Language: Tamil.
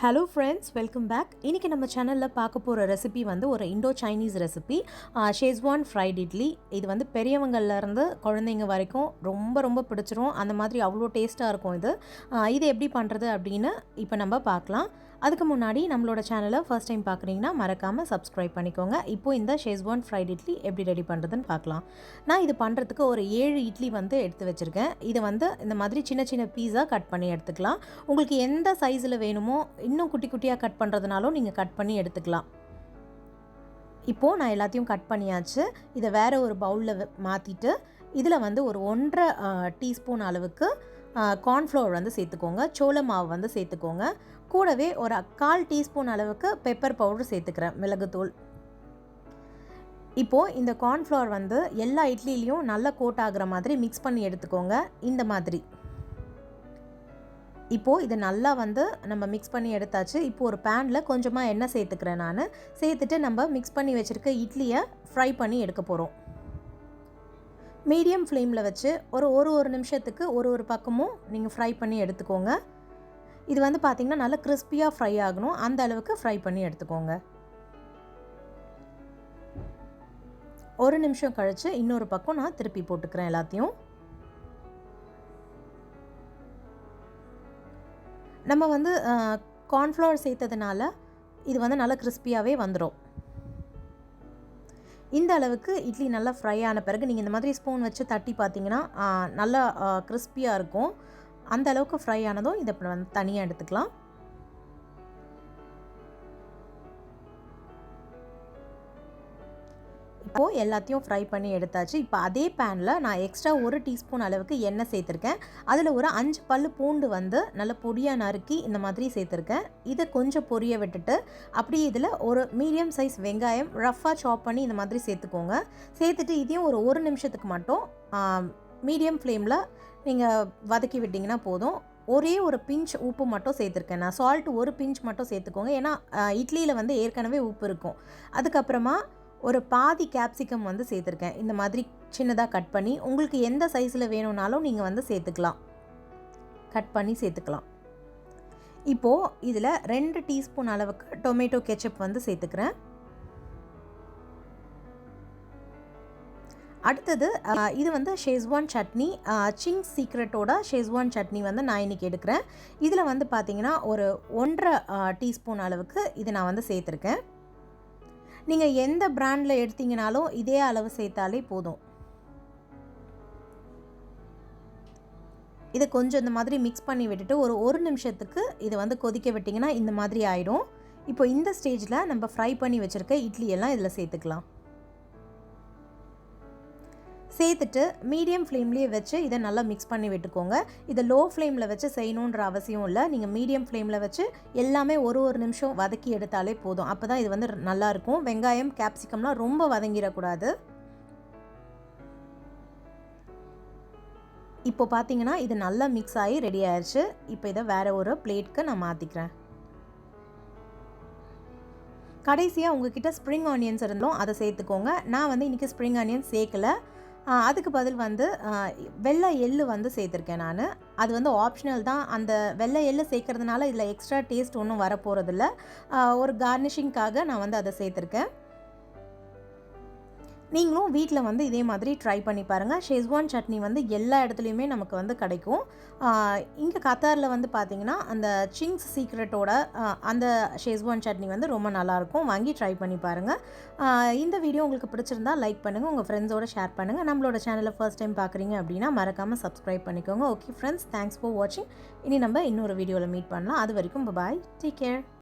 Hello friends, welcome back. இன்னைக்கு நம்ம சேனல்ல பார்க்க போற ரெசிபி வந்து ஒரு indochinese recipe Schezwan fried idli. இது வந்து பெரியவங்கள்ல இருந்து குழந்தைங்க வரைக்கும் ரொம்ப பிடிச்சிரும். அந்த மாதிரி அவ்வளோ டேஸ்டா இருக்கும் இது. இது எப்படி பண்றது அப்படினு இப்போ நம்ம பார்க்கலாம். அதுக்கு முன்னாடி நம்மளோட சேனலை ஃபர்ஸ்ட் டைம் பார்க்குறீங்கன்னா மறக்காம சப்ஸ்கிரைப் பண்ணிக்கோங்க. இப்போ இந்த Schezwan fried idli எப்படி ரெடி பண்ணுறதுன்னு பார்க்கலாம். நான் இது பண்ணுறதுக்கு ஒரு 7 இட்லி வந்து எடுத்து வச்சுருக்கேன். இது வந்து இந்த மாதிரி சின்ன பீஸாக கட் பண்ணி எடுத்துக்கலாம். உங்களுக்கு எந்த சைஸில் வேணுமோ இன்னும் குட்டியாக கட் பண்ணுறதுனாலும் நீங்கள் கட் பண்ணி எடுத்துக்கலாம். இப்போது நான் எல்லாத்தையும் கட் பண்ணியாச்சு. இதை வேறு ஒரு பவுலில் மாற்றிட்டு இதில் வந்து ஒரு 1.5 டீஸ்பூன் அளவுக்கு கார்ன்ஃப்ளவர் வந்து சேர்த்துக்கோங்க. சோள மாவு வந்து சேர்த்துக்கோங்க. கூடவே ஒரு 1/4 டீஸ்பூன் அளவுக்கு பெப்பர் பவுடர் சேர்த்துக்கிறேன், மிளகுத்தூள். இப்போது இந்த கார்ன்ஃப்ளவர் வந்து எல்லா இட்லிலையும் நல்லா கோட் ஆகிற மாதிரி மிக்ஸ் பண்ணி எடுத்துக்கோங்க. இந்த மாதிரி இப்போது இது நல்லா வந்து நம்ம மிக்ஸ் பண்ணி எடுத்தாச்சு. இப்போது ஒரு பேனில் கொஞ்சமாக எண்ணெய் சேர்த்துக்கிறேன் நான். சேர்த்துட்டு நம்ம மிக்ஸ் பண்ணி வச்சுருக்க இட்லியை ஃப்ரை பண்ணி எடுக்க போகிறோம். மீடியம் ஃப்ளேமில் வச்சு ஒரு நிமிஷத்துக்கு ஒரு பக்கமும் நீங்கள் ஃப்ரை பண்ணி எடுத்துக்கோங்க. இது வந்து பார்த்திங்கன்னா நல்லா கிறிஸ்பியாக ஃப்ரை ஆகணும். அந்த அளவுக்கு ஃப்ரை பண்ணி எடுத்துக்கோங்க. ஒரு நிமிஷம் கழித்து இன்னொரு பக்கம் நான் திருப்பி போட்டுக்கிறேன் எல்லாத்தையும். நம்ம வந்து கார்ன்ஃப்ளவர் சேர்த்ததுனால இது வந்து நல்லா கிறிஸ்பியாகவே வந்துடும். இந்த அளவுக்கு இட்லி நல்லா ஃப்ரை ஆன பிறகு நீங்கள் இந்த மாதிரி ஸ்பூன் வச்சு தட்டி பார்த்தீங்கன்னா நல்லா கிறிஸ்பியாக இருக்கும். அந்த அளவுக்கு ஃப்ரை ஆனதும் இதை வந்து தனியாக எடுத்துக்கலாம். இப்போது எல்லாத்தையும் ஃப்ரை பண்ணி எடுத்தாச்சு. இப்போ அதே பேனில் நான் எக்ஸ்ட்ரா 1 டீஸ்பூன் அளவுக்கு எண்ணெய் சேர்த்துருக்கேன். அதில் ஒரு 5 பல்லு பூண்டு வந்து நல்லா பொடியாக நறுக்கி இந்த மாதிரி சேர்த்துருக்கேன். இதை கொஞ்சம் பொரிய விட்டுட்டு அப்படியே இதில் ஒரு மீடியம் சைஸ் வெங்காயம் ரஃப்பாக சாப் பண்ணி இந்த மாதிரி சேர்த்துக்கோங்க. சேர்த்துட்டு இதையும் ஒரு நிமிஷத்துக்கு மட்டும் மீடியம் ஃப்ளேமில் நீங்கள் வதக்கி விட்டிங்கன்னா போதும். ஒரே ஒரு பிஞ்ச் உப்பு மட்டும் சேர்த்துருக்கேன் நான். சால்ட் ஒரு பிஞ்ச் மட்டும் சேர்த்துக்கோங்க. ஏன்னா இட்லியில் வந்து ஏற்கனவே உப்பு இருக்கும். அதுக்கப்புறமா ஒரு பாதி கேப்சிகம் வந்து சேர்த்துருக்கேன். இந்த மாதிரி சின்னதாக கட் பண்ணி உங்களுக்கு எந்த சைஸில் வேணும்னாலும் நீங்கள் வந்து சேர்த்துக்கலாம், கட் பண்ணி சேர்த்துக்கலாம். இப்போது இதில் 2 டீஸ்பூன் அளவுக்கு டொமேட்டோ கெச்சப் வந்து சேர்த்துக்கிறேன். அடுத்தது இது வந்து ஷெஸ்வான் சட்னி, சிங்ஸ் சீக்ரெட்டோட ஷெஸ்வான் சட்னி வந்து நான் இன்றைக்கி எடுக்கிறேன். இதில் வந்து பார்த்திங்கன்னா ஒரு 1.5 டீஸ்பூன் அளவுக்கு இது நான் வந்து சேர்த்துருக்கேன். நீங்கள் எந்த பிராண்டில் எடுத்தீங்கனாலும் இதே அளவு சேர்த்தாலே போதும். இதை கொஞ்சம் இந்த மாதிரி மிக்ஸ் பண்ணி விட்டுட்டு ஒரு நிமிஷத்துக்கு இதை வந்து கொதிக்க விட்டிங்கன்னா இந்த மாதிரி ஆயிடும். இப்போ இந்த ஸ்டேஜில் நம்ம ஃப்ரை பண்ணி வச்சுருக்க இட்லி எல்லாம் இதில் சேர்த்துக்கலாம். சேர்த்துட்டு மீடியம் ஃப்ளேம்லேயே வச்சு இதை நல்லா மிக்ஸ் பண்ணி விட்டுக்கோங்க. இதை லோ ஃப்ளேமில் வச்சு செய்யணுன்ற அவசியம் இல்லை. நீங்கள் மீடியம் ஃப்ளேமில் வச்சு எல்லாமே ஒரு நிமிஷம் வதக்கி எடுத்தாலே போதும். அப்போ தான் இது வந்து நல்லாயிருக்கும். வெங்காயம் கேப்சிகம்லாம் ரொம்ப வதங்கிடக்கூடாது. இப்போ பார்த்தீங்கன்னா இது நல்லா மிக்ஸ் ஆகி ரெடி ஆயிடுச்சு. இப்போ இதை வேறு ஒரு பிளேட்க்கு நான் மாற்றிக்கிறேன். கடைசியாக உங்ககிட்ட ஸ்ப்ரிங் ஆனியன்ஸ் இருந்தோம், அதை சேர்த்துக்கோங்க. நான் வந்து இன்றைக்கி ஸ்ப்ரிங் ஆனியன்ஸ் சேர்க்கலை. அதுக்கு பதில் வந்து வெள்ளை எள்ளு வந்து சேர்த்துருக்கேன் நான். அது வந்து ஆப்ஷனல் தான். அந்த வெள்ளை எள்ளு சேர்க்கறதுனால இதில் எக்ஸ்ட்ரா டேஸ்ட் ஒன்றும் வரப்போகிறதில்ல. ஒரு கார்னிஷிங்காக நான் வந்து அதை சேர்த்துருக்கேன். நீங்களும் வீட்டில் வந்து இதே மாதிரி ட்ரை பண்ணி பாருங்கள். ஷெஸ்வான் சட்னி வந்து எல்லா இடத்துலையுமே நமக்கு வந்து கிடைக்கும். இங்கே கத்தாரில் வந்து பார்த்திங்கன்னா அந்த சிங்ஸ் சீக்ரெட்டோட அந்த ஷெஸ்வான் சட்னி வந்து ரொம்ப நல்லாயிருக்கும். வாங்கி ட்ரை பண்ணி பாருங்கள். இந்த வீடியோ உங்களுக்கு பிடிச்சிருந்தா லைக் பண்ணுங்கள், உங்கள் ஃப்ரெண்ட்ஸோடு ஷேர் பண்ணுங்கள். நம்மளோட சேனலை ஃபர்ஸ்ட் டைம் பார்க்குறீங்க அப்படின்னா மறக்காமல் சப்ஸ்கிரைப் பண்ணிக்கோங்க. ஓகே ஃப்ரெண்ட்ஸ், தேங்க்ஸ் ஃபார் வாட்சிங். இனி நம்ம இன்னொரு வீடியோவில் மீட் பண்ணலாம். அது வரைக்கும் பாய், டேக் கேர்.